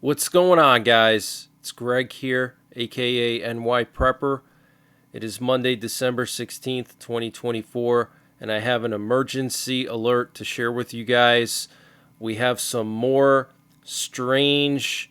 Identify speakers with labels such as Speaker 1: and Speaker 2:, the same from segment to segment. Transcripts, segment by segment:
Speaker 1: What's going on, guys? It's Greg here, aka NYPrepper. It is Monday, December 16th, 2024, and I have an emergency alert to share with you guys. We have some more strange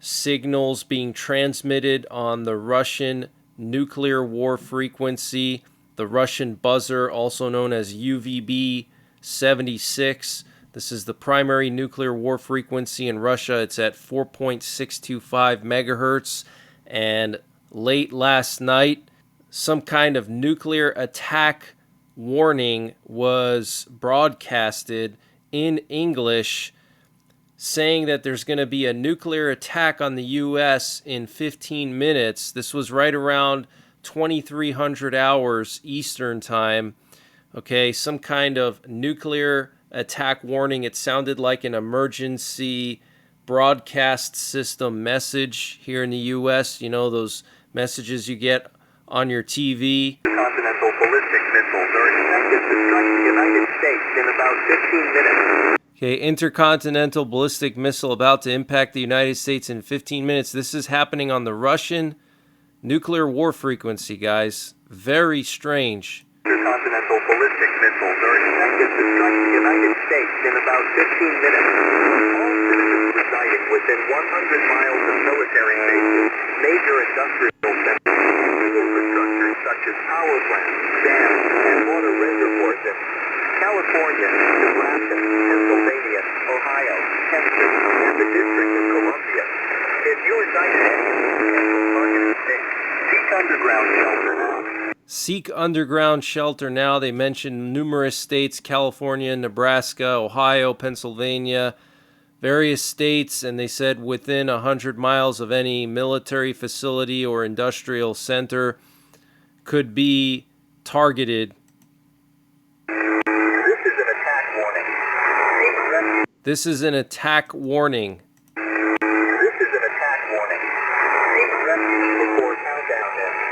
Speaker 1: signals being transmitted on the Russian nuclear war frequency, the Russian buzzer, also known as UVB 76. This is the primary nuclear war frequency in Russia. It's at 4.625 megahertz. And late last night, some kind of nuclear attack warning was broadcasted in English saying that there's going to be a nuclear attack on the U.S. in 15 minutes. This was right around 2300 hours Eastern time. Okay, some kind of nuclear attack warning. It sounded like an emergency broadcast system message here in the U.S. You know, those messages you get on your TV.
Speaker 2: Continental ballistic missiles are expected to strike the United States in about 15 minutes.
Speaker 1: Okay, intercontinental ballistic missile about to impact the United States in 15 minutes. This is happening on the Russian nuclear war frequency, guys. Very strange.
Speaker 2: Intercontinental ballistic missiles are expected to strike the United States in about 15 minutes. All citizens residing within 100 miles of military bases, major industrial centers, infrastructure such as power plants, dams, and water reservoirs in California, Nebraska, Pennsylvania, Ohio, Texas, and the District of Columbia. If you reside in any potential targeted state, seek underground shelter now.
Speaker 1: Seek underground shelter now. They mentioned numerous states: California, Nebraska, Ohio, Pennsylvania, various states, and they said within 100 miles of any military facility or industrial center could be targeted. This is an attack warning.
Speaker 2: This is an attack warning. Take refuge before countdown ends.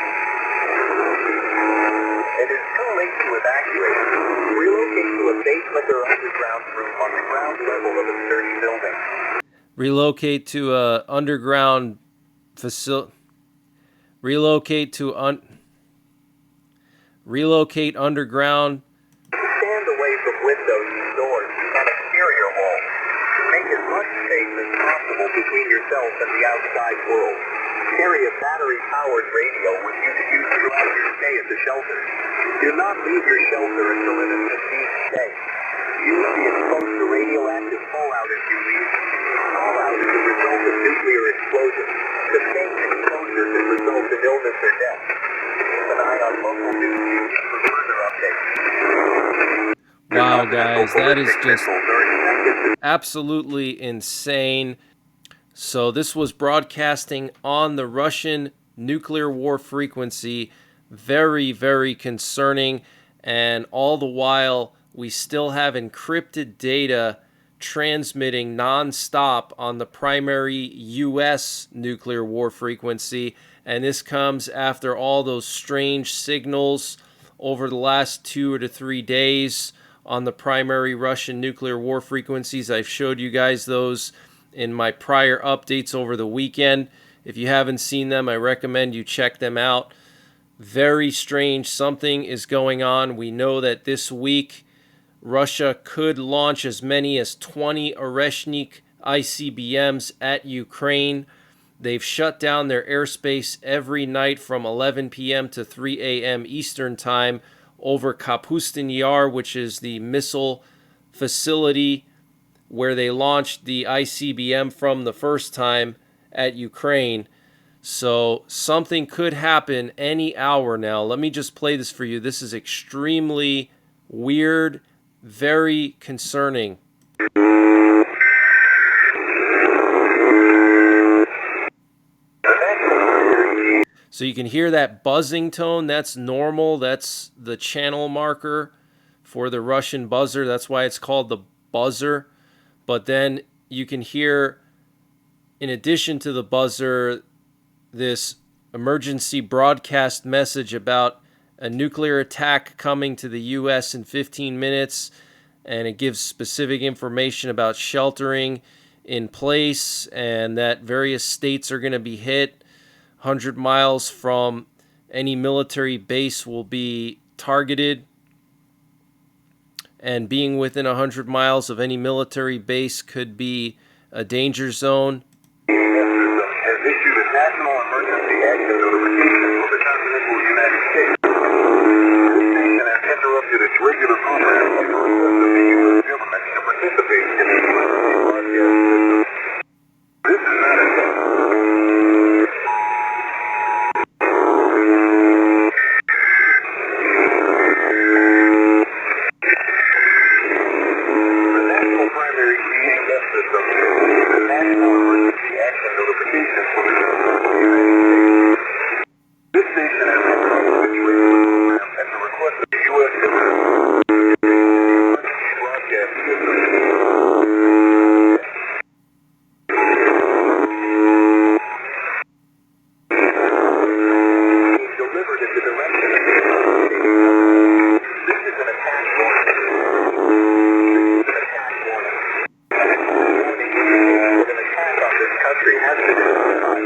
Speaker 2: It is too late to evacuate. Relocate to a basement or underground room on the ground level of a sturdy building.
Speaker 1: Relocate to a underground facility. Relocate underground.
Speaker 2: Stand away from windows, doors, and exterior walls. Make as much space as possible between yourself and the outside world. Carry a battery-powered radio with you to use throughout your stay at the shelter. Do not leave your shelter until it is a deep stay. You will be exposed to radioactive fallout if you leave. Fallout is a result of nuclear explosion. Sustained exposure can result in illness or death. Keep an eye on local news feeds for further updates.
Speaker 1: Wow, guys, that is just absolutely insane. So this was broadcasting on the Russian nuclear war frequency. Very, very concerning. And all the while, we still have encrypted data transmitting nonstop on the primary U.S. nuclear war frequency. And this comes after all those strange signals over the last 2 to 3 days on the primary Russian nuclear war frequencies. I've showed you guys those in my prior updates over the weekend. If you haven't seen them, I recommend you check them out. Very strange. Something is going on. We know that this week Russia could launch as many as 20 Oreshnik ICBMs at Ukraine. They've shut down their airspace every night from 11 p.m. to 3 a.m. Eastern Time over Kapustin Yar, which is the missile facility where they launched the ICBM from the first time at Ukraine. So something could happen any hour now. Let me just play this for you. This is extremely weird, very concerning. So you can hear that buzzing tone. That's normal. That's the channel marker for the Russian buzzer. That's why it's called the buzzer. But then you can hear, in addition to the buzzer, this emergency broadcast message about a nuclear attack coming to the U.S. in 15 minutes, and it gives specific information about sheltering in place and that various states are going to be hit. 100 miles from any military base will be targeted. And being within 100 miles of any military base could be a danger zone.
Speaker 2: Has issued a national emergency action notification for the continental United States. This nation has interrupted its regular program of the request of the U.S. government to participate in the emergency broadcast system. This is not a test. The National Primary CAS System is a national emergency action notification for the continental United States. This nation has interrupted its regular program at the request of the U.S. government to emergency broadcast system. Being delivered in the direction of the United States. This is an attack warning. This is an attack warning. Warning indicates that an attack on this country has been justified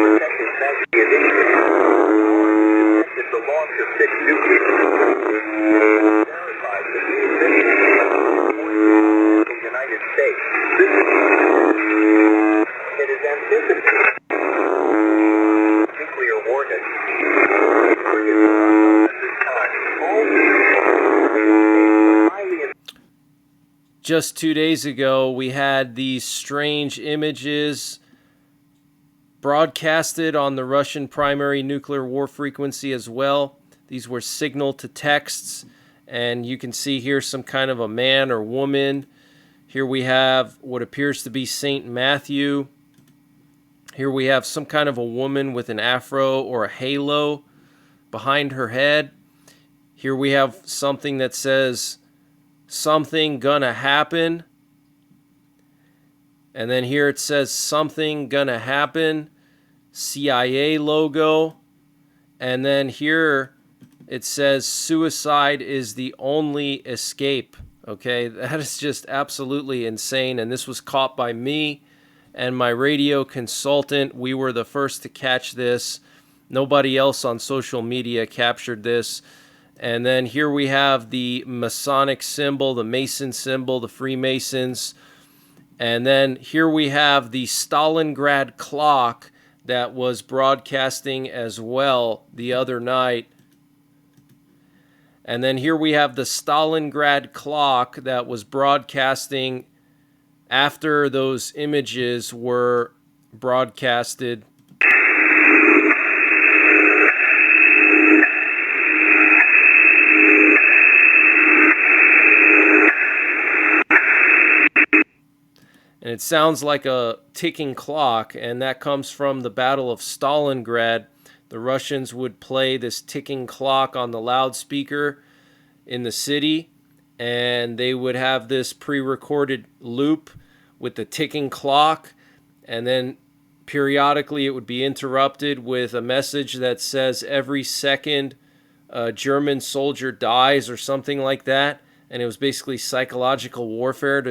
Speaker 2: and protecting measures initiated. Detected the launch of 6 nuclear verified that these missiles are the United States. This is it is anticipated nuclear warhead. At this time, all highly
Speaker 1: Just 2 days ago, we had these strange images broadcasted on the Russian primary nuclear war frequency as well. These were signal to texts, and you can see here some kind of a man or woman. Here we have what appears to be St. Matthew. Here we have some kind of a woman with an afro or a halo behind her head. Here we have something that says, "Something gonna happen." And then here it says, "Something gonna happen," CIA logo. And then here it says, "Suicide is the only escape." Okay, that is just absolutely insane. And this was caught by me and my radio consultant. We were the first to catch this. Nobody else on social media captured this. And then here we have the Masonic symbol, the Mason symbol, the Freemasons. And then here we have the Stalingrad clock that was broadcasting as well the other night. And then here we have the Stalingrad clock that was broadcasting after those images were broadcasted. And it sounds like a ticking clock, and that comes from the Battle of Stalingrad. The Russians would play this ticking clock on the loudspeaker in the city, and they would have this pre-recorded loop with the ticking clock, and then periodically it would be interrupted with a message that says every second a German soldier dies or something like that. And it was basically psychological warfare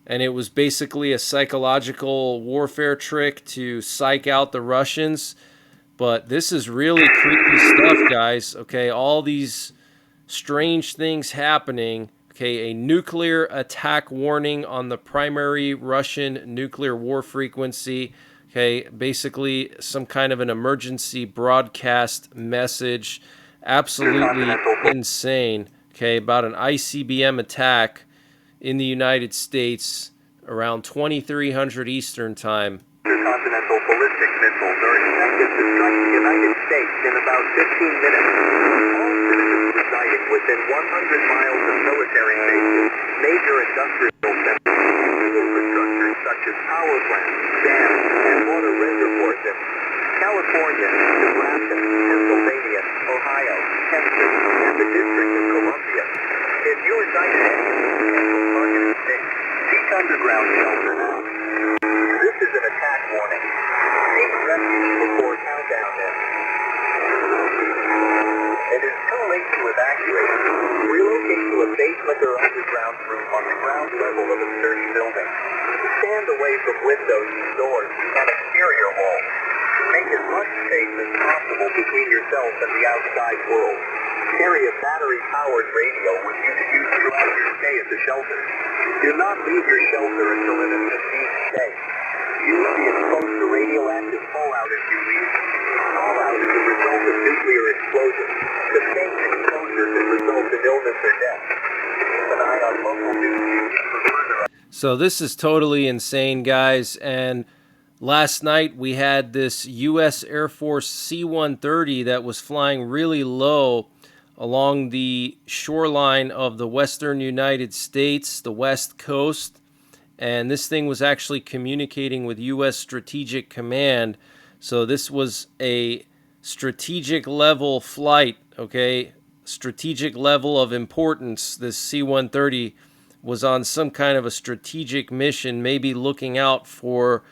Speaker 1: it was basically a psychological warfare trick to psych out the Russians. But this is really creepy stuff, guys. Okay, all these strange things happening. Okay, a nuclear attack warning on the primary Russian nuclear war frequency. Okay, basically some kind of an emergency broadcast message. Absolutely insane. Okay, about an ICBM attack in the United States around 2300 Eastern Time.
Speaker 2: Intercontinental ballistic missiles are expected to strike the United States in about 15 minutes. All citizens residing within 100 miles of military bases, major industrial centers, infrastructure such as power plants, dams, and water reservoir systems, California, Nebraska, Pennsylvania, Ohio, Texas, and the District of Columbia. If you reside in any potential targeted state, seek underground shelter now. This is an attack warning. Seek refuge before countdown ends. It is too late to evacuate. Relocate to a basement or underground room on the ground level of a sturdy building. Stand away from windows and doors and exterior walls. Make as much space as possible between yourself and the outside world. Carry a battery-powered radio with you to use throughout your stay at the shelter. Do not leave your shelter until it is a deemed stay. You will be exposed to radioactive fallout if you leave. Fallout is a result of nuclear explosion. Sustained exposure can result in illness or death. Keep an eye on local news feeds for further.
Speaker 1: So this is totally insane, guys. And last night we had this U.S. Air Force C-130 that was flying really low along the shoreline of the western United States, the West Coast. And this thing was actually communicating with U.S. Strategic Command. So this was a strategic level flight, okay? Strategic level of importance. This C-130 was on some kind of a strategic mission, maybe looking out for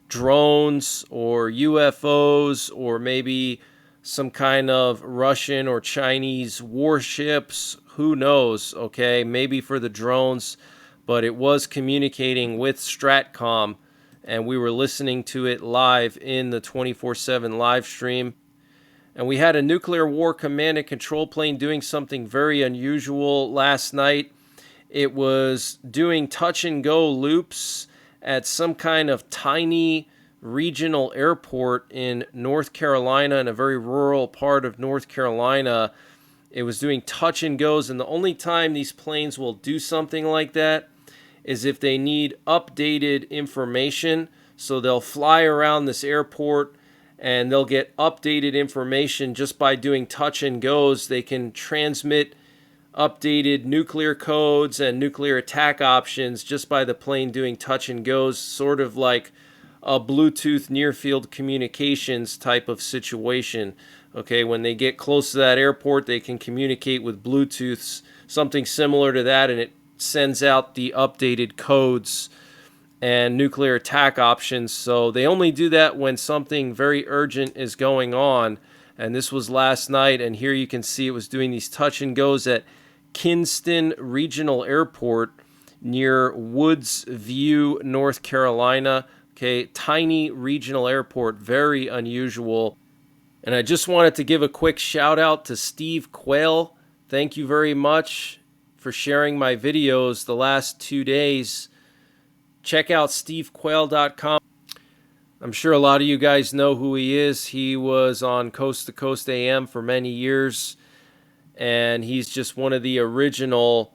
Speaker 1: drones or UFOs or maybe some kind of Russian or Chinese warships. Who knows, okay? Maybe for the drones, but it was communicating with Stratcom, and we were listening to it live in the 24/7 live stream. And we had a nuclear war command and control plane doing something very unusual last night. It was doing touch and go loops at some kind of tiny regional airport in North Carolina, in a very rural part of North Carolina. It was doing touch and goes, and the only time these planes will do something like that is if they need updated information. So they'll fly around this airport and they'll get updated information just by doing touch and goes. They can transmit updated nuclear codes and nuclear attack options just by the plane doing touch and goes, sort of like a Bluetooth near-field communications type of situation. Okay, when they get close to that airport, they can communicate with Bluetooth, something similar to that, and it sends out the updated codes and nuclear attack options. So they only do that when something very urgent is going on, and this was last night, and here you can see it was doing these touch and goes at Kinston Regional Airport near Woods View, North Carolina. Okay, tiny regional airport, very unusual. And I just wanted to give a quick shout out to Steve Quayle. Thank you very much for sharing my videos the last 2 days. Check out stevequayle.com. I'm sure a lot of you guys know who he is. He was on Coast to Coast AM for many years, and he's just one of the original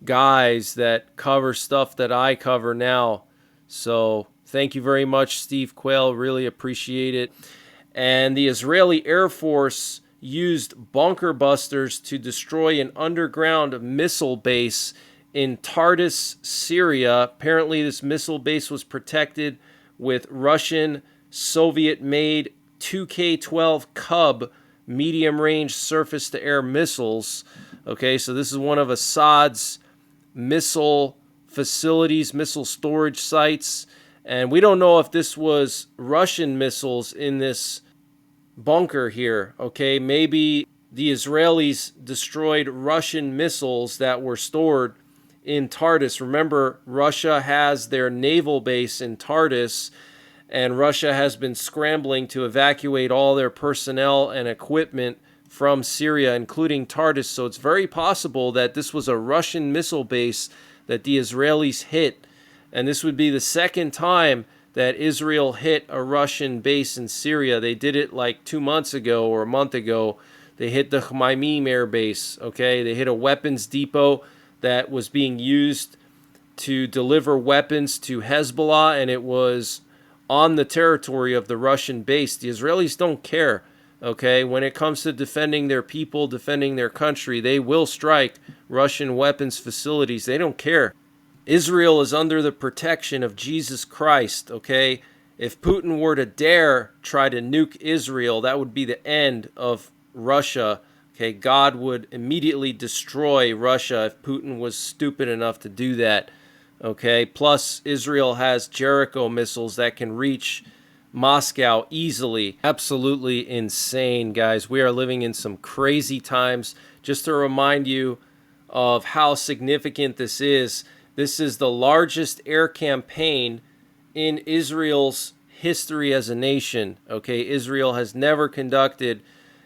Speaker 1: guys that cover stuff that I cover now. So thank you very much, Steve Quayle. Really appreciate it. And the Israeli Air Force used bunker busters to destroy an underground missile base in Tartus, Syria. Apparently this missile base was protected with Russian Soviet-made 2K-12 Cub medium-range surface-to-air missiles. Okay, so this is one of Assad's missile facilities, missile storage sites. And we don't know if this was Russian missiles in this bunker here. Okay, maybe the Israelis destroyed Russian missiles that were stored in Tartus. Remember, Russia has their naval base in Tartus, and Russia has been scrambling to evacuate all their personnel and equipment from Syria, including Tartus. So it's very possible that this was a Russian missile base that the Israelis hit. And this would be the second time that Israel hit a Russian base in Syria. They did it like 2 months ago or a month ago. They hit the Khmeimim air base, okay? They hit a weapons depot that was being used to deliver weapons to Hezbollah, and it was on the territory of the Russian base. The Israelis don't care, okay? When it comes to defending their people, defending their country, they will strike Russian weapons facilities. They don't care. Israel is under the protection of Jesus Christ, okay? If Putin were to dare try to nuke Israel, that would be the end of Russia. Okay, God would immediately destroy Russia if Putin was stupid enough to do that. Okay, plus Israel has Jericho missiles that can reach Moscow easily. Absolutely insane, guys. We are living in some crazy times. Just to remind you of how significant this is, This is the largest air campaign in Israel's history as a nation. Okay, Israel has never conducted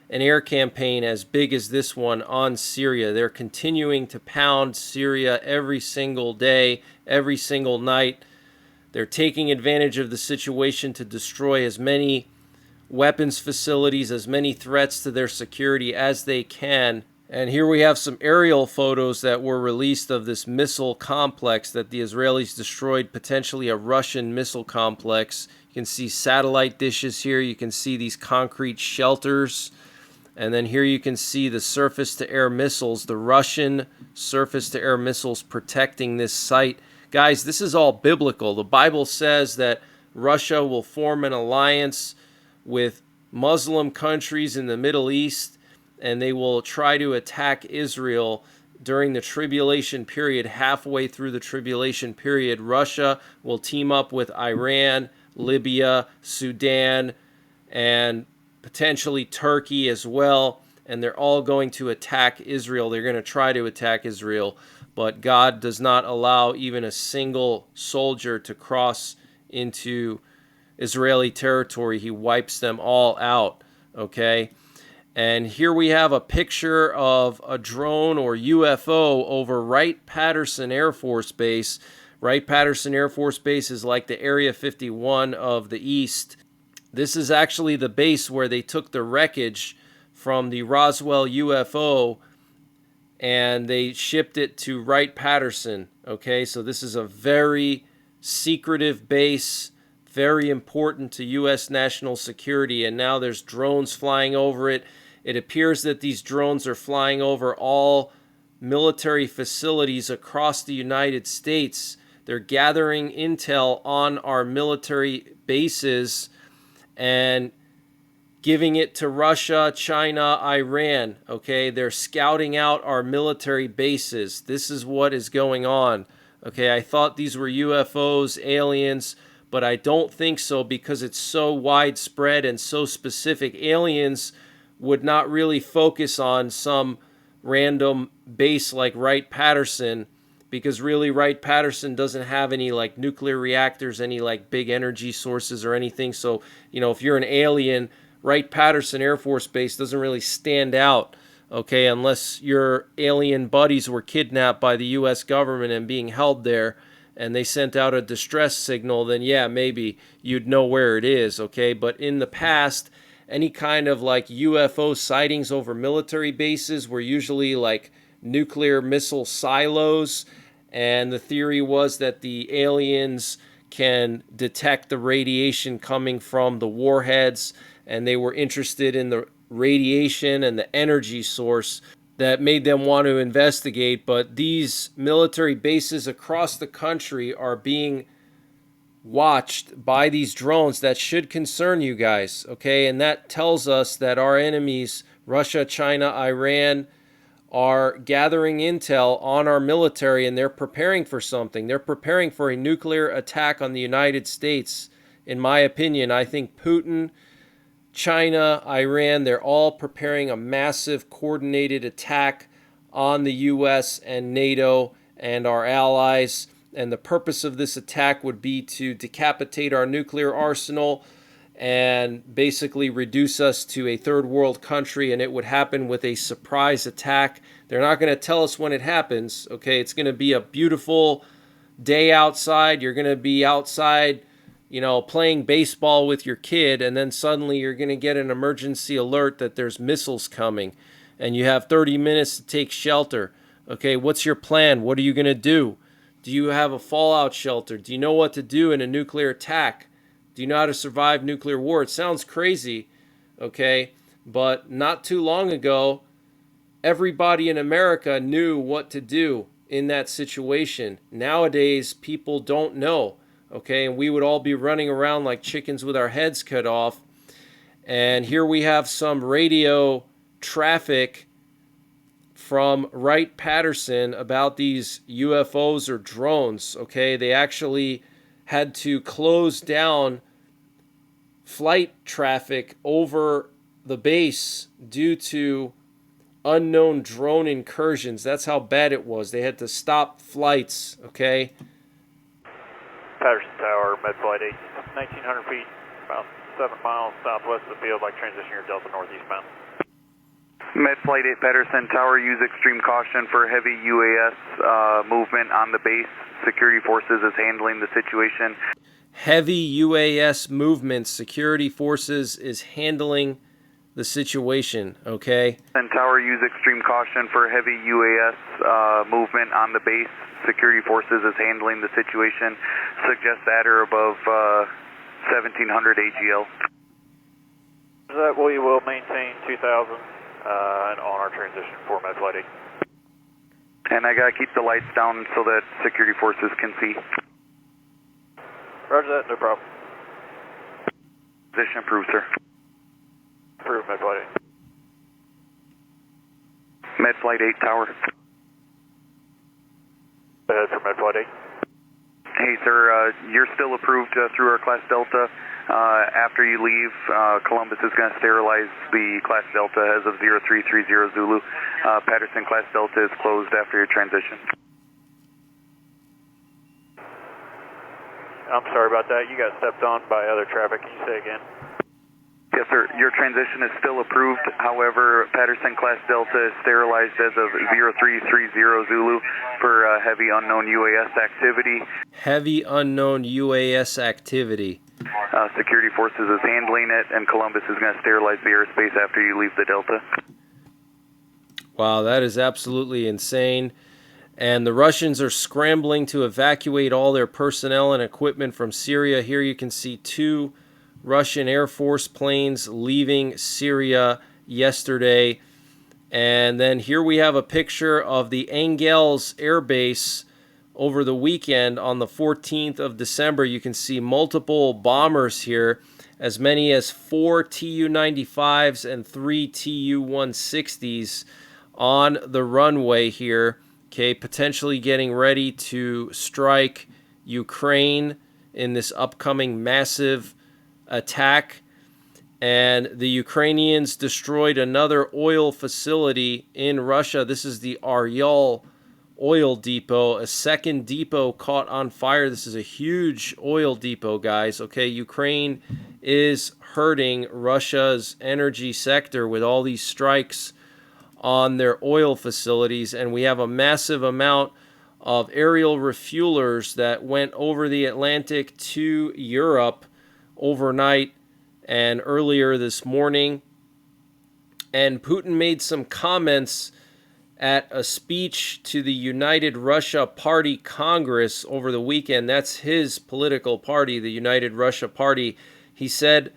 Speaker 1: an air campaign as big as this one on Syria. They're continuing to pound Syria every single day, every single night. They're taking advantage of the situation to destroy as many weapons facilities, as many threats to their security as they can. And here we have some aerial photos that were released of this missile complex that the Israelis destroyed, potentially a Russian missile complex. You can see satellite dishes here. You can see these concrete shelters. And then here you can see the surface-to-air missiles, the Russian surface-to-air missiles protecting this site. Guys, this is all biblical. The Bible says that Russia will form an alliance with Muslim countries in the Middle East, and they will try to attack Israel during the tribulation period. Halfway through the tribulation period, Russia will team up with Iran, Libya, Sudan, and potentially Turkey as well, and they're all going to attack Israel. They're going to try to attack Israel, but God does not allow even a single soldier to cross into Israeli territory. He wipes them all out, okay? And here we have a picture of a drone or UFO over Wright-Patterson Air Force Base. Wright-Patterson Air Force Base is like the Area 51 of the East. This is actually the base where they took the wreckage from the Roswell UFO and they shipped it to Wright-Patterson. Okay, so this is a very secretive base, very important to U.S. national security, and now there's drones flying over it. It appears that these drones are flying over all military facilities across the United States. They're gathering intel on our military bases and giving it to Russia, China, Iran. Okay, they're scouting out our military bases. This is what is going on. Okay, I thought these were UFOs, aliens, but I don't think so because it's so widespread and so specific. Aliens would not really focus on some random base like Wright-Patterson, because really Wright-Patterson doesn't have any like nuclear reactors, any like big energy sources or anything. So, if you're an alien, Wright-Patterson Air Force Base doesn't really stand out, okay, unless your alien buddies were kidnapped by the U.S. government and being held there and they sent out a distress signal, then yeah, maybe you'd know where it is, okay? But in the past, any kind of like UFO sightings over military bases were usually like nuclear missile silos, and the theory was that the aliens can detect the radiation coming from the warheads, and they were interested in the radiation and the energy source that made them want to investigate. But these military bases across the country are being watched by these drones. That should concern you guys, okay? And that tells us that our enemies, Russia, China, Iran, are gathering intel on our military, and they're preparing for something. They're preparing for a nuclear attack on the United States. In my opinion, I think Putin, China, Iran, they're all preparing a massive coordinated attack on the U.S. and NATO and our allies. And the purpose of this attack would be to decapitate our nuclear arsenal and basically reduce us to a third world country, and it would happen with a surprise attack. They're not going to tell us when it happens, okay? It's going to be a beautiful day outside. You're going to be outside, playing baseball with your kid, and then suddenly you're going to get an emergency alert that there's missiles coming, and you have 30 minutes to take shelter. Okay, what's your plan? What are you going to do? Do you have a fallout shelter? Do you know what to do in a nuclear attack? Do you know how to survive nuclear war? It sounds crazy, okay? But not too long ago, everybody in America knew what to do in that situation. Nowadays, people don't know, okay? And we would all be running around like chickens with our heads cut off. And here we have some radio traffic from Wright-Patterson about these UFOs or drones, okay? They actually had to close down flight traffic over the base due to unknown drone incursions. That's how bad it was. They had to stop flights, okay?
Speaker 3: Patterson Tower, med flight 8, 1,900 feet, about 7 miles southwest of the field, like transition your Delta northeastbound.
Speaker 4: Med Flight 8 Patterson Tower, use extreme caution for heavy UAS movement on the base. Security forces is handling the situation.
Speaker 1: Heavy UAS movement. Security forces is handling the situation, okay?
Speaker 4: And Tower, use extreme caution for heavy UAS movement on the base. Security forces is handling the situation. Suggest at or above 1700 AGL.
Speaker 3: That we will maintain 2000 and on our transition for med flight 8.
Speaker 4: And I gotta keep the lights down so that security forces can see.
Speaker 3: Roger that, no problem.
Speaker 4: Position approved, sir.
Speaker 3: Approved, med flight 8.
Speaker 4: Med Flight 8 Tower.
Speaker 3: Ahead for med flight 8.
Speaker 4: Hey, sir, you're still approved through our Class Delta. After you leave, Columbus is going to sterilize the Class Delta as of 0330 Zulu. Patterson Class Delta is closed after your transition.
Speaker 3: I'm sorry about that. You got stepped on by other traffic. Can you say again?
Speaker 4: Yes, sir. Your transition is still approved. However, Patterson Class Delta is sterilized as of 0330 Zulu for heavy unknown UAS activity.
Speaker 1: Heavy unknown UAS activity.
Speaker 4: Security forces is handling it, and Columbus is going to sterilize the airspace after you leave the Delta.
Speaker 1: Wow, that is absolutely insane. And the Russians are scrambling to evacuate all their personnel and equipment from Syria. Here you can see 2 Russian Air Force planes leaving Syria yesterday. And then here we have a picture of the Engels Air Base over the weekend on the 14th of December. You can see multiple bombers here, as many as 4 Tu-95s and 3 Tu-160s on the runway here. Okay, potentially getting ready to strike Ukraine in this upcoming massive attack. And the Ukrainians destroyed another oil facility in Russia. This is the Aryal oil depot. A second depot caught on fire. This is a huge oil depot, guys. Okay, Ukraine is hurting Russia's energy sector with all these strikes on their oil facilities, and we have a massive amount of aerial refuelers that went over the Atlantic to Europe overnight and earlier this morning. And Putin made some comments at a speech to the United Russia Party Congress over the weekend. That's his political party, the United Russia Party. He said,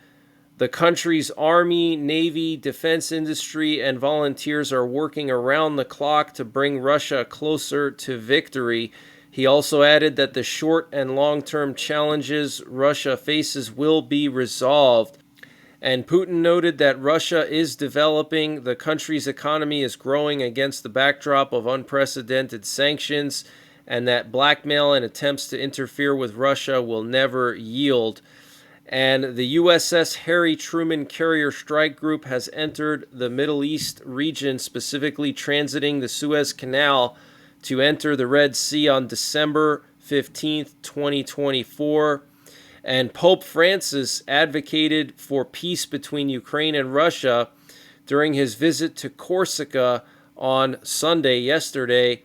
Speaker 1: "The country's army, navy, defense industry, and volunteers are working around the clock to bring Russia closer to victory." He also added that the short and long-term challenges Russia faces will be resolved. And Putin noted that Russia is developing, the country's economy is growing against the backdrop of unprecedented sanctions, and that blackmail and attempts to interfere with Russia will never yield. And the USS Harry Truman Carrier Strike Group has entered the Middle East region, specifically transiting the Suez Canal to enter the Red Sea on December 15th, 2024. And Pope Francis advocated for peace between Ukraine and Russia during his visit to Corsica on Sunday, yesterday.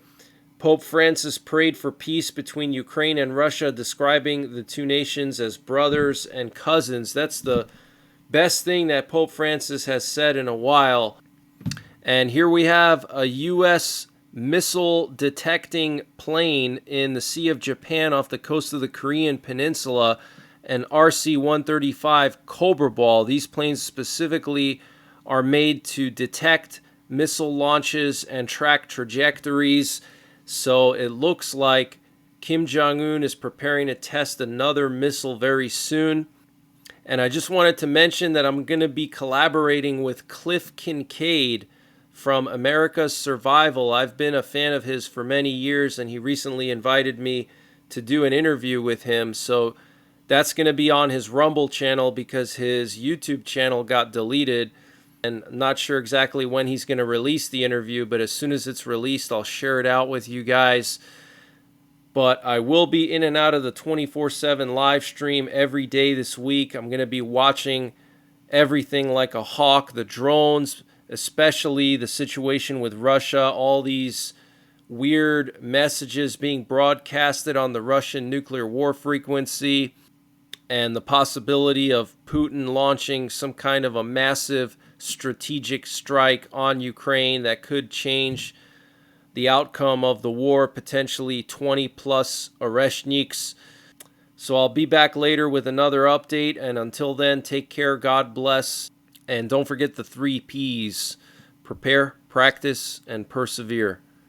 Speaker 1: Pope Francis prayed for peace between Ukraine and Russia, describing the two nations as brothers and cousins. That's the best thing that Pope Francis has said in a while. And here we have a U.S. missile detecting plane in the Sea of Japan off the coast of the Korean Peninsula, an RC-135 Cobra Ball. These planes specifically are made to detect missile launches and track trajectories. So it looks like Kim Jong-un is preparing to test another missile very soon. And I just wanted to mention that I'm going to be collaborating with Cliff Kincaid from America's Survival. I've been a fan of his for many years, and he recently invited me to do an interview with him. So that's going to be on his Rumble channel because his YouTube channel got deleted. And not sure exactly when he's going to release the interview, but as soon as it's released, I'll share it out with you guys. But I will be in and out of the 24/7 live stream every day this week. I'm going to be watching everything like a hawk, the drones, especially the situation with Russia, all these weird messages being broadcasted on the Russian nuclear war frequency, and the possibility of Putin launching some kind of a massive strategic strike on Ukraine that could change the outcome of the war, potentially 20 plus Oreshniks. So I'll be back later with another update, and until then, take care, God bless, and don't forget the 3 Ps: prepare, practice, and persevere.